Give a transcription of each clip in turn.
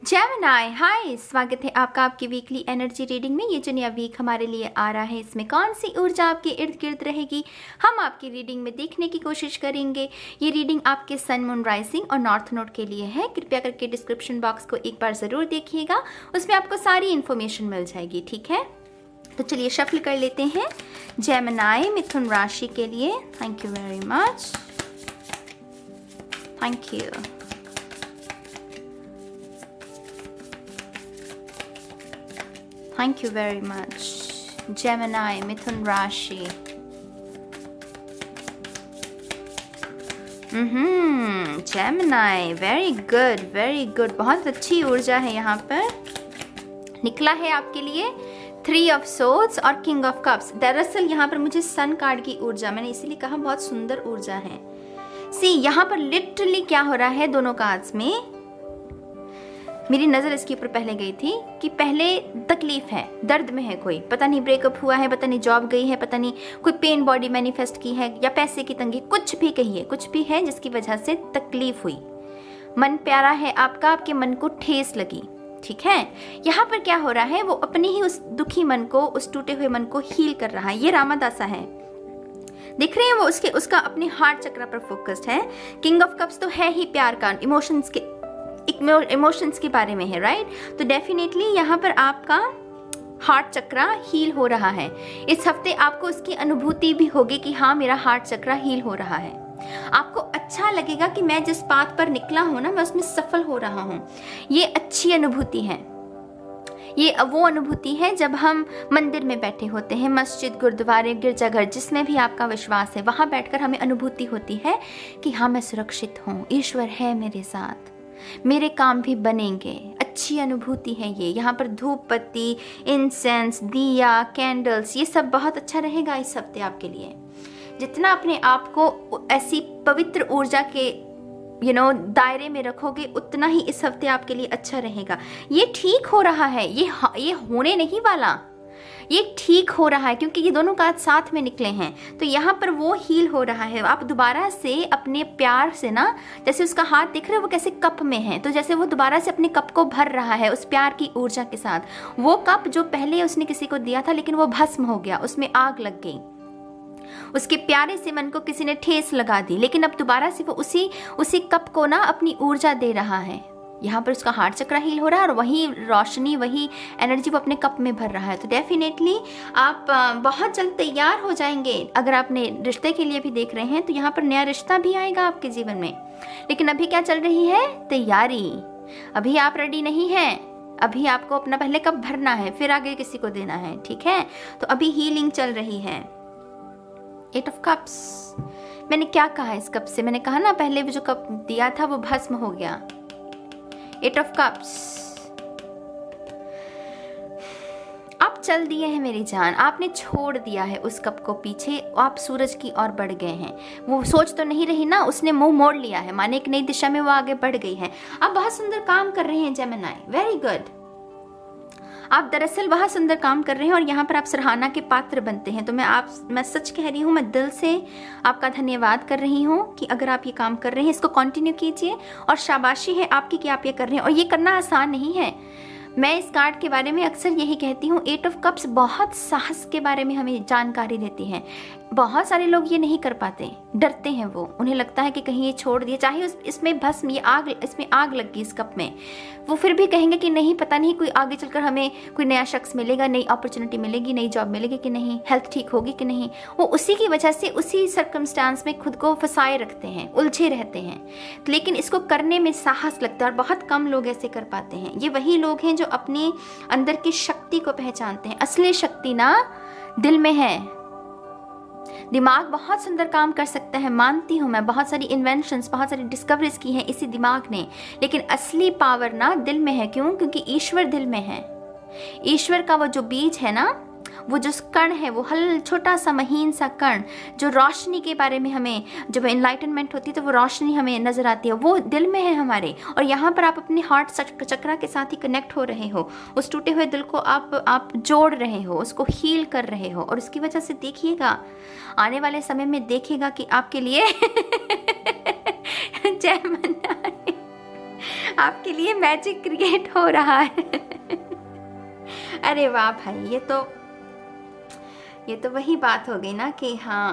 Gemini, हाय, स्वागत है आपका आपकी वीकली एनर्जी रीडिंग में। ये जो नया वीक हमारे लिए आ रहा है, इसमें कौन सी ऊर्जा आपके इर्द गिर्द रहेगी, हम आपकी रीडिंग में देखने की कोशिश करेंगे। ये रीडिंग आपके सन, मून, राइजिंग और नॉर्थ नोड के लिए है। कृपया करके डिस्क्रिप्शन बॉक्स को एक बार ज़रूर देखिएगा, उसमें आपको सारी इन्फॉर्मेशन मिल जाएगी, ठीक है। तो चलिए शफल कर लेते हैं जेमिनी मिथुन राशि के लिए। Thank you very much, thank you. Thank you very much Gemini मिथुन राशि। जेमिनी, वेरी गुड, बहुत अच्छी ऊर्जा है यहाँ पर। निकला है आपके लिए 3 ऑफ सोर्ड्स और किंग ऑफ कप्स। दरअसल यहाँ पर मुझे सन कार्ड की ऊर्जा, मैंने इसीलिए कहा बहुत सुंदर ऊर्जा है। सी यहाँ पर लिटरली क्या हो रहा है, दोनों कार्ड्स में मेरी नज़र इसके ऊपर पहले गई थी कि पहले तकलीफ है, दर्द में है कोई, पता नहीं ब्रेकअप हुआ है, पता नहीं जॉब गई है, पता नहीं कोई पेन बॉडी मैनिफेस्ट की है या पैसे की तंगी, कुछ भी कहिए, कुछ भी है जिसकी वजह से तकलीफ हुई। मन प्यारा है आपका, आपके मन को ठेस लगी, ठीक है। यहाँ पर क्या हो रहा है, वो अपने ही उस दुखी मन को, उस टूटे हुए मन को हील कर रहा है। ये रामादासा है, दिख रहे हैं वो उसका अपने हार्ट चक्र पर फोकस्ड है। किंग ऑफ कप्स तो है ही प्यार का, इमोशंस के बारे में है, राइट। तो डेफिनेटली यहाँ पर आपका हार्ट चक्र हील हो रहा है। इस हफ्ते आपको उसकी अनुभूति भी होगी कि हाँ, मेरा हार्ट चक्र हील हो रहा है। आपको अच्छा लगेगा कि मैं जिस पाथ पर निकला हूं ना, मैं उसमें सफल हो रहा हूं। ये अच्छी अनुभूति है। ये वो अनुभूति है जब हम मंदिर में बैठे होते हैं, मस्जिद, गुरुद्वारे, गिरजाघर, जिसमें भी आपका विश्वास है, वहां बैठकर हमें अनुभूति होती है कि हाँ, मैं सुरक्षित हूँ, ईश्वर है मेरे साथ, मेरे काम भी बनेंगे। अच्छी अनुभूति है ये। यहाँ पर धूप बत्ती, इंसेंस, दिया, कैंडल्स, ये सब बहुत अच्छा रहेगा इस हफ्ते आपके लिए। जितना अपने आप को ऐसी पवित्र ऊर्जा के दायरे में रखोगे, उतना ही इस हफ्ते आपके लिए अच्छा रहेगा। ये ठीक हो रहा है, ये होने नहीं वाला, ये ठीक हो रहा है, क्योंकि ये दोनों कार्ड साथ में निकले हैं। तो यहाँ पर वो हील हो रहा है। आप दोबारा से अपने प्यार से ना, जैसे उसका हाथ दिख रहा है वो कैसे कप में है, तो जैसे वो दोबारा से अपने कप को भर रहा है उस प्यार की ऊर्जा के साथ। वो कप जो पहले उसने किसी को दिया था, लेकिन वो भस्म हो गया, उसमें आग लग गई, उसके प्यारे से मन को किसी ने ठेस लगा दी, लेकिन अब दोबारा से वो उसी कप को ना अपनी ऊर्जा दे रहा है। यहाँ पर उसका हार्ट चक्र हील हो रहा है और वही रोशनी, वही एनर्जी वो अपने कप में भर रहा है। तो डेफिनेटली आप बहुत जल्द तैयार हो जाएंगे। अगर आप अपने रिश्ते के लिए भी देख रहे हैं तो यहाँ पर नया रिश्ता भी आएगा आपके जीवन में। लेकिन अभी क्या चल रही है, तैयारी। अभी आप रेडी नहीं हैं, अभी आपको अपना पहले कप भरना है, फिर आगे किसी को देना है, ठीक है। तो अभी हीलिंग चल रही है। 8 ऑफ कप्स, मैंने क्या कहा इस कप से, मैंने कहा ना पहले वो जो कप दिया था वो भस्म हो गया। 8 ऑफ कप्स, आप चल दिए हैं मेरी जान, आपने छोड़ दिया है उस कप को पीछे, आप सूरज की ओर बढ़ गए हैं। वो सोच तो नहीं रही ना, उसने मुंह मोड़ लिया है, माने एक नई दिशा में वो आगे बढ़ गई है। आप बहुत सुंदर काम कर रहे हैं जेमिनी, वेरी गुड। आप दरअसल बहुत सुंदर काम कर रहे हैं और यहाँ पर आप सराहना के पात्र बनते हैं। तो मैं सच कह रही हूँ, मैं दिल से आपका धन्यवाद कर रही हूँ कि अगर आप ये काम कर रहे हैं, इसको कंटिन्यू कीजिए और शाबाशी है आपकी कि आप ये कर रहे हैं। और ये करना आसान नहीं है। मैं इस कार्ड के बारे में अक्सर यही कहती हूँ, 8 ऑफ कप्स बहुत साहस के बारे में हमें जानकारी देती है। बहुत सारे लोग ये नहीं कर पाते, डरते हैं वो, उन्हें लगता है कि कहीं ये छोड़ दिए, चाहे इसमें भस्म, इसमें आग लग गई इस कप में, वो फिर भी कहेंगे कि नहीं, पता नहीं कोई आगे चलकर हमें कोई नया शख्स मिलेगा, नई अपॉर्चुनिटी मिलेगी, नई जॉब मिलेगी कि नहीं, हेल्थ ठीक होगी कि नहीं। वो उसी की वजह से उसी सर्कमस्टांस में खुद को फंसाए रखते हैं, उलझे रहते हैं। लेकिन इसको करने में साहस लगता है और बहुत कम लोग ऐसे कर पाते हैं। ये वही लोग हैं जो अपने अंदर की शक्ति को पहचानते हैं। असली शक्ति ना दिल में है। दिमाग बहुत सुंदर काम कर सकता है, मानती हूँ मैं, बहुत सारी इन्वेंशंस, बहुत सारी डिस्कवरीज की हैं इसी दिमाग ने, लेकिन असली पावर ना दिल में है। क्यों? क्योंकि ईश्वर दिल में है। ईश्वर का वो जो बीज है ना, वो जो कण है, वो छोटा सा महीन सा कण, जो रोशनी के बारे में हमें, जब एनलाइटनमेंट होती है तो वो रोशनी हमें नजर आती है, वो दिल में है हमारे। और यहाँ पर आप अपने हार्ट चक्र के साथ ही कनेक्ट हो रहे हो, उस टूटे हुए दिल को आप जोड़ रहे हो, उसको हील कर रहे हो। और उसकी वजह से देखिएगा, आने वाले समय में देखिएगा कि आपके लिए जय मन्नारायण, आपके लिए मैजिक क्रिएट हो रहा है। अरे वाह भाई, ये तो वही बात हो गई ना कि हाँ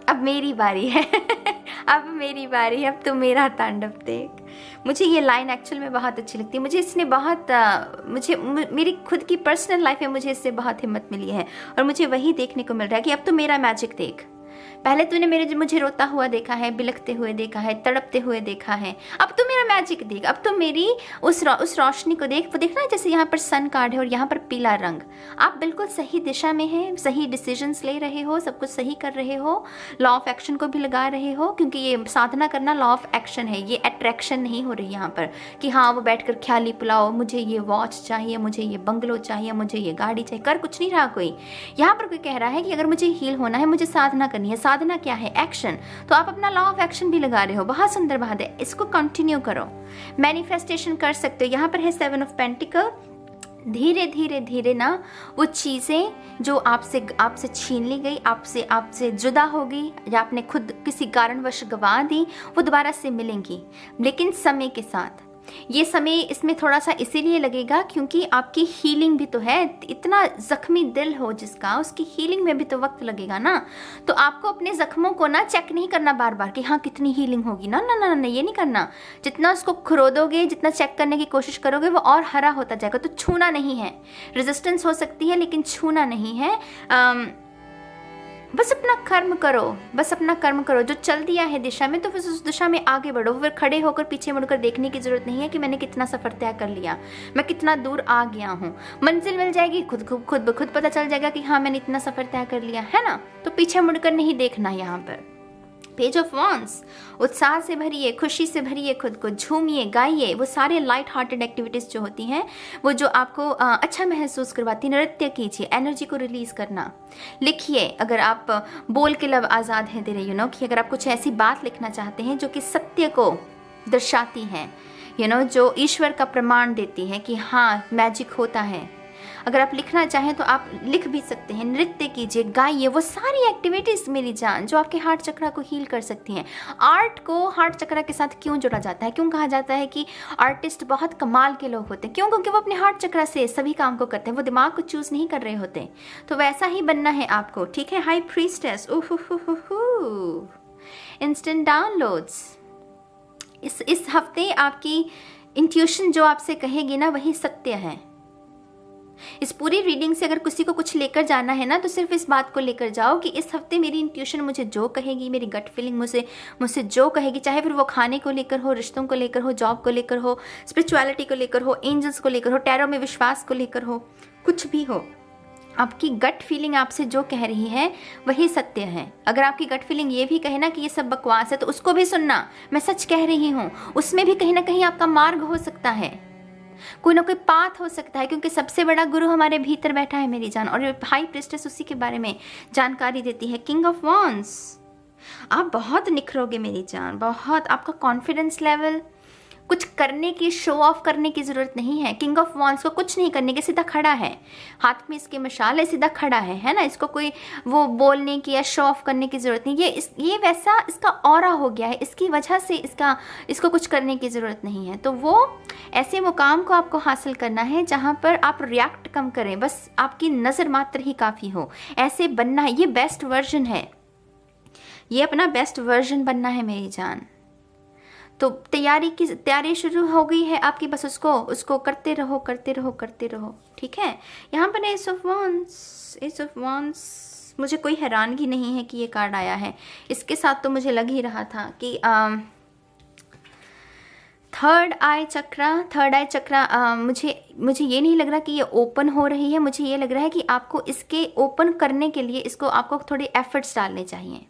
अब मेरी बारी है। अब मेरी बारी है, अब तो मेरा तांडव देख। मुझे ये लाइन एक्चुअल में बहुत अच्छी लगती है। मुझे इसने बहुत मेरी खुद की पर्सनल लाइफ में मुझे इससे बहुत हिम्मत मिली है और मुझे वही देखने को मिल रहा है कि अब तो मेरा मैजिक देख। पहले तूने मुझे रोता हुआ देखा है, बिलखते हुए देखा है, तड़पते हुए देखा है, अब तो मेरा मैजिक देख। अब तो मेरी उस रोशनी को देख। वो देखना जैसे यहाँ पर सन कार्ड है और यहाँ पर पीला रंग। आप बिल्कुल सही दिशा में हैं, सही डिसीजंस ले रहे हो, सब कुछ सही कर रहे हो, लॉ ऑफ एक्शन को भी लगा रहे हो, क्योंकि ये साधना करना लॉ ऑफ एक्शन है। ये अट्रैक्शन नहीं हो रही यहाँ पर कि हाँ वो बैठकर ख्याली पुलाओ, मुझे ये वॉच चाहिए, मुझे ये बंगलो चाहिए, मुझे ये गाड़ी चाहिए, कर कुछ नहीं रहा कोई। यहाँ पर कोई कह रहा है कि अगर मुझे हील होना है, मुझे साधना करनी है। साधना क्या है? एक्शन। तो आप अपना लॉ ऑफ एक्शन भी लगा रहे हो। बहुत सुंदर बात है, इसको कंटिन्यू करो। मैनिफेस्टेशन कर सकते हो। यहाँ पर है 7 ऑफ पेंटिकल। धीरे धीरे धीरे ना वो चीज़ें जो आपसे छीन ली गई, आपसे जुदा हो गई, या आपने खुद किसी कारणवश गंवा दी, वो दोबारा से मिलेंगी, लेकिन समय के साथ। ये समय इसमें थोड़ा सा इसीलिए लगेगा क्योंकि आपकी हीलिंग भी तो है। इतना जख्मी दिल हो जिसका, उसकी हीलिंग में भी तो वक्त लगेगा ना। तो आपको अपने जख्मों को ना चेक नहीं करना बार बार कि हाँ कितनी हीलिंग होगी, ना ना ना ना, ये नहीं करना। जितना उसको खरोदोगे, जितना चेक करने की कोशिश करोगे, वो और हरा होता जाएगा। तो छूना नहीं है। रेजिस्टेंस हो सकती है लेकिन छूना नहीं है। बस अपना कर्म करो, बस अपना कर्म करो। जो चल दिया है दिशा में, तो बस उस दिशा में आगे बढ़ो। फिर खड़े होकर पीछे मुड़कर देखने की जरूरत नहीं है कि मैंने कितना सफर तय कर लिया, मैं कितना दूर आ गया हूँ। मंजिल मिल जाएगी, खुद पता चल जाएगा कि हाँ मैंने इतना सफर तय कर लिया है ना। तो पीछे मुड़कर नहीं देखना। यहाँ पर पेज ऑफ वॉन्ड्स, उत्साह से भरिए, खुशी से भरिए, खुद को झूमिए, गाइए। वो सारे लाइट हार्टेड एक्टिविटीज़ जो होती हैं, वो जो आपको अच्छा महसूस करवाती, नृत्य कीजिए, एनर्जी को रिलीज करना। लिखिए, अगर आप बोल के लब आज़ाद हैं तेरे, कि अगर आप कुछ ऐसी बात लिखना चाहते हैं जो कि सत्य को दर्शाती है, जो ईश्वर का प्रमाण देती है कि हाँ मैजिक होता है। अगर आप लिखना चाहें तो आप लिख भी सकते हैं। नृत्य कीजिए, गाइए। वो सारी एक्टिविटीज़ मेरी जान जो आपके हार्ट चक्रा को हील कर सकती हैं। आर्ट को हार्ट चक्रा के साथ क्यों जोड़ा जाता है? क्यों कहा जाता है कि आर्टिस्ट बहुत कमाल के लोग होते हैं? क्यों? क्योंकि वो अपने हार्ट चक्रा से सभी काम को करते हैं। वो दिमाग को चूज़ नहीं कर रहे होते। तो वैसा ही बनना है आपको, ठीक है? High priestess, instant downloads. इस हफ्ते आपकी इंट्यूशन जो आपसे कहेगी ना, वही सत्य है। इस पूरी रीडिंग से अगर किसी को कुछ लेकर जाना है ना, तो सिर्फ इस बात को लेकर जाओ कि इस हफ्ते मेरी इंट्यूशन मुझे जो कहेगी, मेरी गट फीलिंग मुझसे जो कहेगी, चाहे फिर वो खाने को लेकर हो, रिश्तों को लेकर हो, जॉब को लेकर हो, स्पिरिचुअलिटी को लेकर हो, एंजल्स को लेकर हो, टैरो में विश्वास को लेकर हो, कुछ भी हो, आपकी गट फीलिंग आपसे जो कह रही है वही सत्य है। अगर आपकी गट फीलिंग ये भी कहे ना कि ये सब बकवास है, तो उसको भी सुनना, मैं सच कह रही हूँ। उसमें भी कहीं ना कहीं आपका मार्ग हो सकता है, कोई ना कोई पाथ हो सकता है, क्योंकि सबसे बड़ा गुरु हमारे भीतर बैठा है मेरी जान। और हाई प्रीस्टेस उसी के बारे में जानकारी देती है। किंग ऑफ वॉन्ड्स, आप बहुत निखरोगे मेरी जान, बहुत। आपका कॉन्फिडेंस लेवल, कुछ करने की, शो ऑफ करने की जरूरत नहीं है। किंग ऑफ वॉन्ड्स को कुछ नहीं करने के, सीधा खड़ा है, हाथ में इसके मशाल है, सीधा खड़ा है ना। इसको कोई वो बोलने की या शो ऑफ करने की जरूरत नहीं। ये वैसा इसका ऑरा हो गया है, इसकी वजह से इसको कुछ करने की जरूरत नहीं है। तो वो ऐसे मुकाम को आपको हासिल करना है जहाँ पर आप रिएक्ट कम करें, बस आपकी नज़र मात्र ही काफ़ी हो। ऐसे बनना है, ये बेस्ट वर्जन है, ये अपना बेस्ट वर्जन बनना है मेरी जान। तो तैयारी शुरू हो गई है आपकी, बस उसको करते रहो, करते रहो, करते रहो, ठीक है? यहाँ पर एस ऑफ वॉन्ड्स, मुझे कोई हैरानगी नहीं है कि ये कार्ड आया है। इसके साथ तो मुझे लग ही रहा था कि थर्ड आई चक्रा, मुझे ये नहीं लग रहा कि ये ओपन हो रही है। मुझे ये लग रहा है कि आपको इसके ओपन करने के लिए आपको थोड़े एफर्ट्स डालने चाहिए।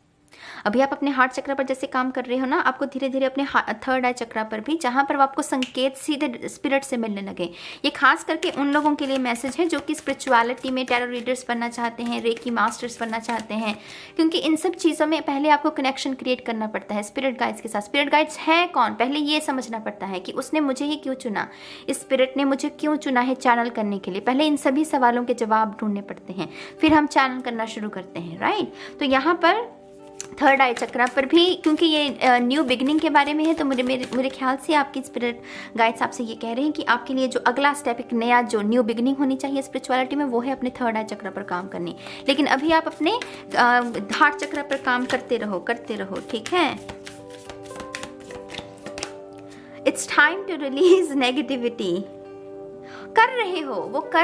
अभी आप अपने हार्ट चक्र पर जैसे काम कर रहे हो ना, आपको धीरे धीरे अपने थर्ड आई चक्र पर भी, जहाँ पर आपको संकेत सीधे स्पिरिट से मिलने लगे। ये खास करके उन लोगों के लिए मैसेज है जो कि स्पिरिचुअलिटी में टैरो रीडर्स बनना चाहते हैं, रेकी मास्टर्स बनना चाहते हैं, क्योंकि इन सब चीज़ों में पहले आपको कनेक्शन क्रिएट करना पड़ता है स्पिरिट गाइड्स के साथ। स्पिरिट गाइड्स है कौन, पहले ये समझना पड़ता है कि उसने मुझे ही क्यों चुना, इस स्पिरिट ने मुझे क्यों चुना है चैनल करने के लिए। पहले इन सभी सवालों के जवाब ढूंढने पड़ते हैं, फिर हम चैनल करना शुरू करते हैं, राइट? तो यहाँ पर थर्ड आई चक्रा पर भी, क्योंकि ये न्यू बिगनिंग के बारे में है, तो मेरे ख्याल से आपकी स्पिरिट गाइड्स आपसे ये कह रहे हैं कि आपके लिए जो अगला स्टेप, एक नया जो न्यू बिगनिंग होनी चाहिए स्पिरिचुअलिटी में, वो है अपने थर्ड आई चक्रा पर काम करनी। लेकिन अभी आप अपने हार्ट चक्रा पर काम करते रहो, ठीक है। It's time to release negativity. कर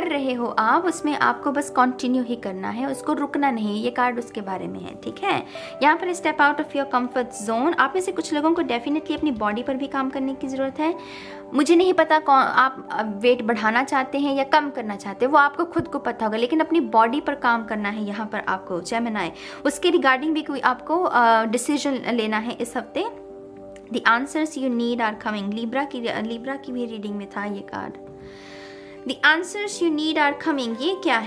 रहे हो आप, उसमें आपको बस कंटिन्यू ही करना है, उसको रुकना नहीं। ये कार्ड उसके बारे में है, ठीक है। यहाँ पर step out of your comfort zone. आप में से कुछ लोगों को डेफिनेटली अपनी बॉडी पर भी काम करने की ज़रूरत है। मुझे नहीं पता कौन आप वेट बढ़ाना चाहते हैं या कम करना चाहते हैं, वो आपको खुद को पता होगा, लेकिन अपनी बॉडी पर काम करना है यहाँ पर आपको जेमिनी। उसके रिगार्डिंग भी कोई आपको डिसीजन लेना है इस हफ्ते। The answers you need are coming. Libra की भी रीडिंग में था ये card. The answers you need are coming। ये क्या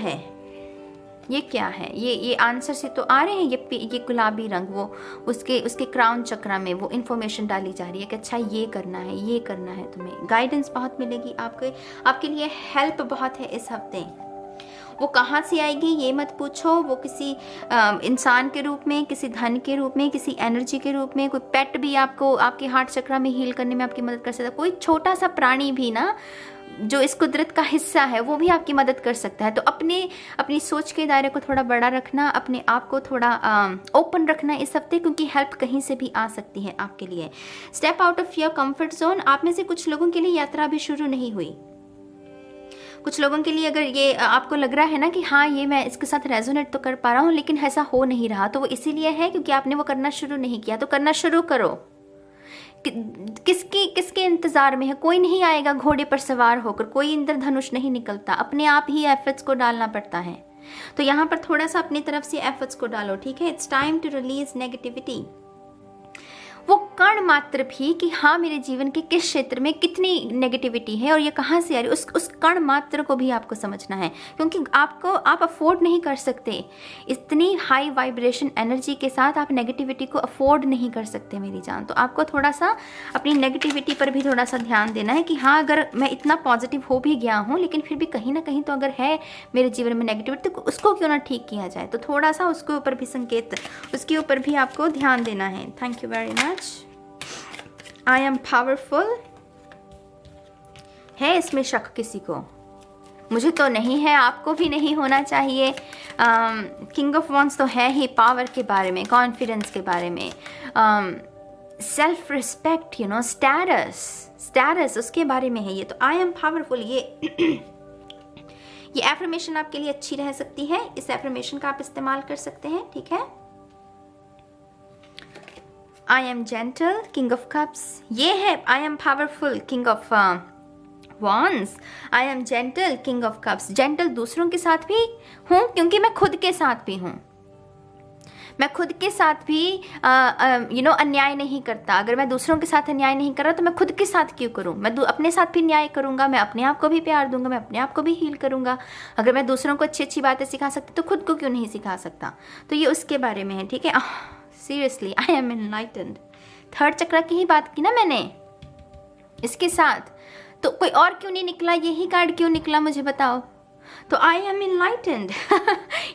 है? ये आंसर से तो आ रहे हैं। ये गुलाबी रंग, वो उसके क्राउन चक्रा में वो इन्फॉर्मेशन डाली जा रही है कि अच्छा ये करना है तुम्हें। गाइडेंस बहुत मिलेगी आपके लिए, हेल्प बहुत है इस हफ्ते। वो कहाँ से आएगी ये मत पूछो। वो किसी इंसान के रूप में, किसी धन के रूप में, किसी एनर्जी के रूप में, कोई पेट भी आपको आपके हार्ट चक्रा में हील करने में आपकी मदद कर सकता है। कोई छोटा सा प्राणी भी ना, जो इस कुदरत का हिस्सा है, वो भी आपकी मदद कर सकता है। तो अपनी सोच के दायरे को थोड़ा बड़ा रखना, अपने आप को थोड़ा ओपन रखना इस हफ्ते, क्योंकि हेल्प कहीं से भी आ सकती है आपके लिए। Step out of your comfort zone. आप में से कुछ लोगों के लिए यात्रा भी शुरू नहीं हुई। कुछ लोगों के लिए अगर ये आपको लग रहा है ना कि हाँ ये मैं इसके साथ रेजोनेट तो कर पा रहा हूँ, लेकिन ऐसा हो नहीं रहा, तो वो इसीलिए है क्योंकि आपने वो करना शुरू नहीं किया। तो करना शुरू करो। किसके इंतजार में है? कोई नहीं आएगा घोड़े पर सवार होकर, कोई इंद्रधनुष नहीं निकलता, अपने आप ही एफर्ट्स को डालना पड़ता है। तो यहाँ पर थोड़ा सा अपनी तरफ से एफर्ट्स को डालो, ठीक है। It's time to release negativity. वो कण मात्र भी कि हाँ मेरे जीवन के किस क्षेत्र में कितनी नेगेटिविटी है और ये कहाँ से आ रही है, उस कण मात्र को भी आपको समझना है, क्योंकि आप अफोर्ड नहीं कर सकते। इतनी हाई वाइब्रेशन एनर्जी के साथ आप नेगेटिविटी को अफोर्ड नहीं कर सकते मेरी जान। तो आपको थोड़ा सा अपनी नेगेटिविटी पर भी थोड़ा सा ध्यान देना है कि हाँ अगर मैं इतना पॉजिटिव हो भी गया हूँ, लेकिन फिर भी कहीं ना कहीं तो अगर है मेरे जीवन में नेगेटिविटी, तो उसको क्यों ना ठीक किया जाए। तो थोड़ा सा उसके ऊपर भी संकेत, उसके ऊपर भी आपको ध्यान देना है। Thank you very much. I am powerful। है इसमें शक किसी को? मुझे तो नहीं है, आपको भी नहीं होना चाहिए। किंग ऑफ वॉन्ड्स तो है ही पावर के बारे में, कॉन्फिडेंस के बारे में, self respect, you know, status उसके बारे में है ये। तो आई एम पावरफुल, ये एफर्मेशन आपके लिए अच्छी रह सकती है। इस एफर्मेशन का आप इस्तेमाल कर सकते हैं, ठीक है। I am gentle, King of Cups। ये है I am powerful, King of Wands। I am gentle, King of Cups। Gentle दूसरों के साथ भी हूँ क्योंकि मैं खुद के साथ भी हूँ। मैं खुद के साथ भी अन्याय नहीं करता। अगर मैं दूसरों के साथ अन्याय नहीं कर रहा तो मैं खुद के साथ क्यों करूँ? मैं अपने साथ भी न्याय करूँगा, मैं अपने आप को भी प्यार दूंगा, मैं अपने आप को भी हील करूँगा। अगर मैं दूसरों को अच्छी अच्छी बातें सिखा सकती तो खुद को क्यों नहीं सिखा सकता? तो ये उसके बारे में है, ठीक है। Seriously I am enlightened. Third चक्र की ही बात की ना मैंने इसके साथ, तो कोई और क्यों नहीं निकला? यही कार्ड क्यों निकला मुझे बताओ? तो आई एम एनलाइटेंड।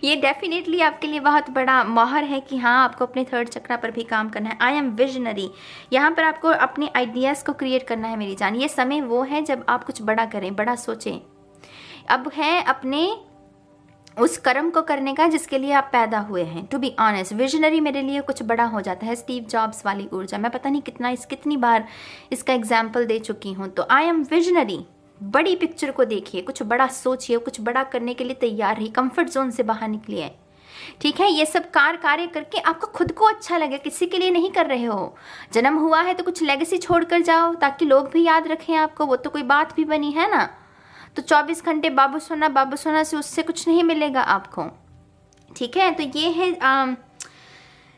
ये डेफिनेटली आपके लिए बहुत बड़ा मोहर है कि हाँ आपको अपने थर्ड चक्र पर भी काम करना है। I am visionary. यहाँ पर आपको अपने आइडियाज़ को क्रिएट करना है मेरी जान। ये समय वो है जब आप कुछ बड़ा करें, बड़ा सोचें। अब है अपने उस कर्म को करने का जिसके लिए आप पैदा हुए हैं। टू बी ऑनेस्ट, विजनरी मेरे लिए कुछ बड़ा हो जाता है। स्टीव जॉब्स वाली ऊर्जा, मैं पता नहीं कितनी बार इसका एग्जाम्पल दे चुकी हूँ। तो आई एम विजनरी। बड़ी पिक्चर को देखिए, कुछ बड़ा सोचिए, कुछ बड़ा करने के लिए तैयार रहिए, कंफर्ट जोन से बाहर निकलिए, ठीक है। ये सब कार्य करके आपको खुद को अच्छा लगे, किसी के लिए नहीं कर रहे हो। जन्म हुआ है तो कुछ लेगेसी छोड़ कर जाओ ताकि लोग भी याद रखें आपको। वो तो कोई बात भी बनी है ना। तो 24 घंटे बाबू सोना से उससे कुछ नहीं मिलेगा आपको, ठीक है। तो ये है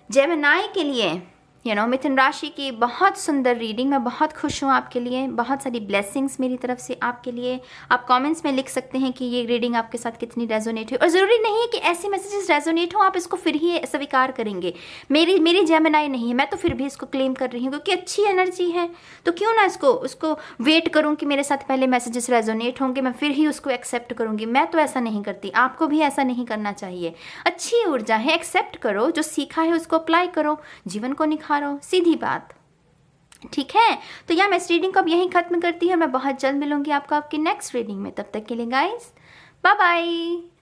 जेमिनी के लिए मिथुन राशि की बहुत सुंदर रीडिंग। मैं बहुत खुश हूँ आपके लिए, बहुत सारी ब्लेसिंग्स मेरी तरफ से आपके लिए। आप कमेंट्स में लिख सकते हैं कि ये रीडिंग आपके साथ कितनी रेजोनेट हुई, और ज़रूरी नहीं है कि ऐसे मैसेजेस रेजोनेट हो आप इसको फिर ही स्वीकार करेंगे। मेरी जेमिनाई नहीं है, मैं तो फिर भी इसको क्लेम कर रही हूँ क्योंकि अच्छी एनर्जी है, तो क्यों ना उसको वेट करूँ कि मेरे साथ पहले मैसेजेस रेजोनेट होंगे, मैं फिर ही उसको एक्सेप्ट करूँगी। मैं तो ऐसा नहीं करती, आपको भी ऐसा नहीं करना चाहिए। अच्छी ऊर्जा है, एक्सेप्ट करो, जो सीखा है उसको अप्लाई करो, जीवन को निखारो, सीधी बात। ठीक है, तो मैं इस रीडिंग को अब यहीं खत्म करती हूँ। मैं बहुत जल्द मिलूंगी आपको आपकी नेक्स्ट रीडिंग में। तब तक के लिए गाइस, बाय बाय।